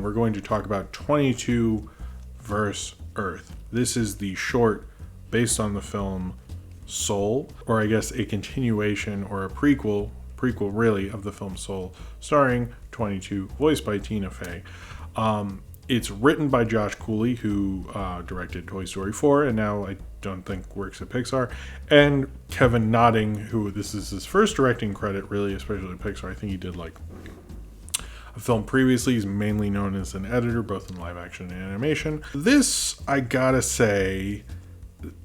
We're going to talk about 22 vs. Earth. This is the short based on the film Soul, or I guess a continuation or a prequel really of the film Soul, starring 22, voiced by Tina Fey. It's written by Josh Cooley, who directed Toy Story 4, and now I don't think works at Pixar, and Kevin Notting, who this is his first directing credit, really, especially at Pixar. I think he did like a film previously. He's mainly known as an editor, both in live action and animation. This, I gotta say,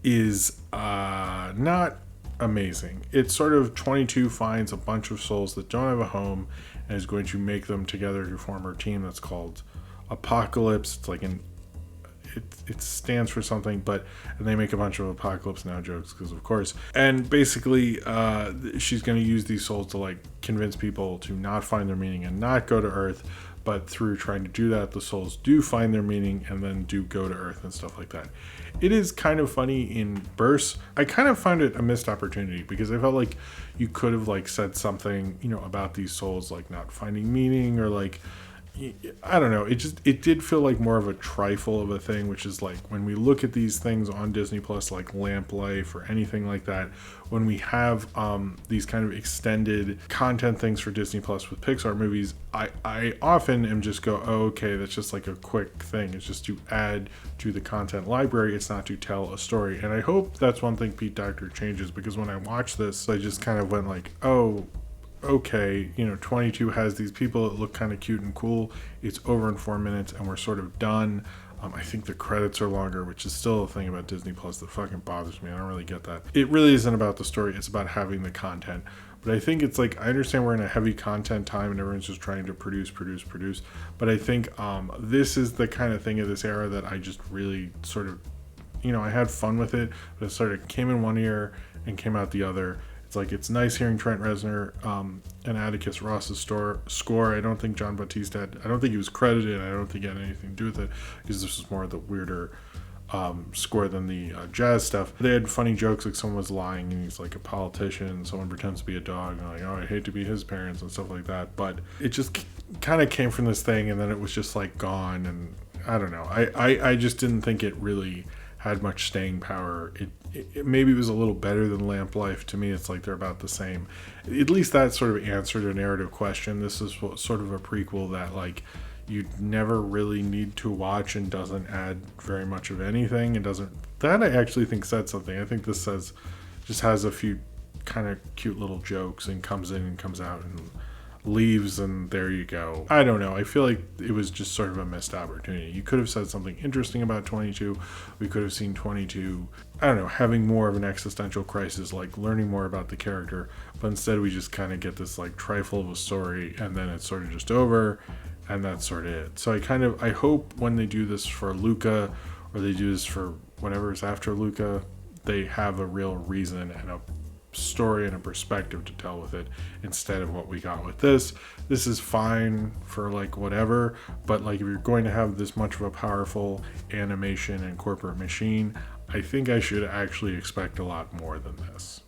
is not amazing. It's sort of 22 finds a bunch of souls that don't have a home and is going to make them together to form a team that's called Apocalypse. It's like it stands for something, and they make a bunch of Apocalypse Now jokes because of course. And basically she's going to use these souls to like convince people to not find their meaning and not go to Earth, but through trying to do that, the souls do find their meaning and then do go to Earth and stuff like that. It is kind of funny in bursts. I kind of found it a missed opportunity because I felt like you could have like said something, about these souls like not finding meaning, or like, I don't know. It did feel like more of a trifle of a thing, which is like when we look at these things on Disney Plus, like Lamp Life or anything like that, when we have these kind of extended content things for Disney Plus with Pixar movies, I often am just go, oh, okay, that's just like a quick thing. It's just to add to the content library. It's not to tell a story. And I hope that's one thing Pete Docter changes, because when I watched this, I just kind of went like, oh, okay, 22 has these people that look kind of cute and cool. It's over in 4 minutes and we're sort of done. I think the credits are longer, which is still a thing about Disney Plus that fucking bothers me. I don't really get that. It really isn't about the story. It's about having the content. But I think it's like, I understand we're in a heavy content time and everyone's just trying to produce. But I think this is the kind of thing of this era that I just really sort of, I had fun with it, but it sort of came in one ear and came out the other. Like, it's nice hearing Trent Reznor and Atticus Ross's score. I don't think John Bautista I don't think he was credited. I don't think he had anything to do with it, because this was more of the weirder score than the jazz stuff. They had funny jokes, like someone was lying and he's like a politician, someone pretends to be a dog, and like, oh, I hate to be his parents and stuff like that. But it just kind of came from this thing, and then it was just like gone, and I don't know. I just didn't think it really had much staying power. It maybe it was a little better than Lamp Life. To me, it's like they're about the same. At least that sort of answered a narrative question. This is sort of a prequel that like you never really need to watch and doesn't add very much of anything. That I actually think said something. I think this just has a few kind of cute little jokes and comes in and comes out and leaves, and there you go. I don't know. I feel like it was just sort of a missed opportunity. You could have said something interesting about 22. We could have seen 22, I don't know, having more of an existential crisis, like learning more about the character, but instead we just kind of get this like trifle of a story, and then it's sort of just over, and that's sort of it. So I hope when they do this for Luca, or they do this for whatever is after Luca, they have a real reason and a story and a perspective to tell with it, instead of what we got with this. This is fine for like whatever, but like if you're going to have this much of a powerful animation and corporate machine, I think I should actually expect a lot more than this.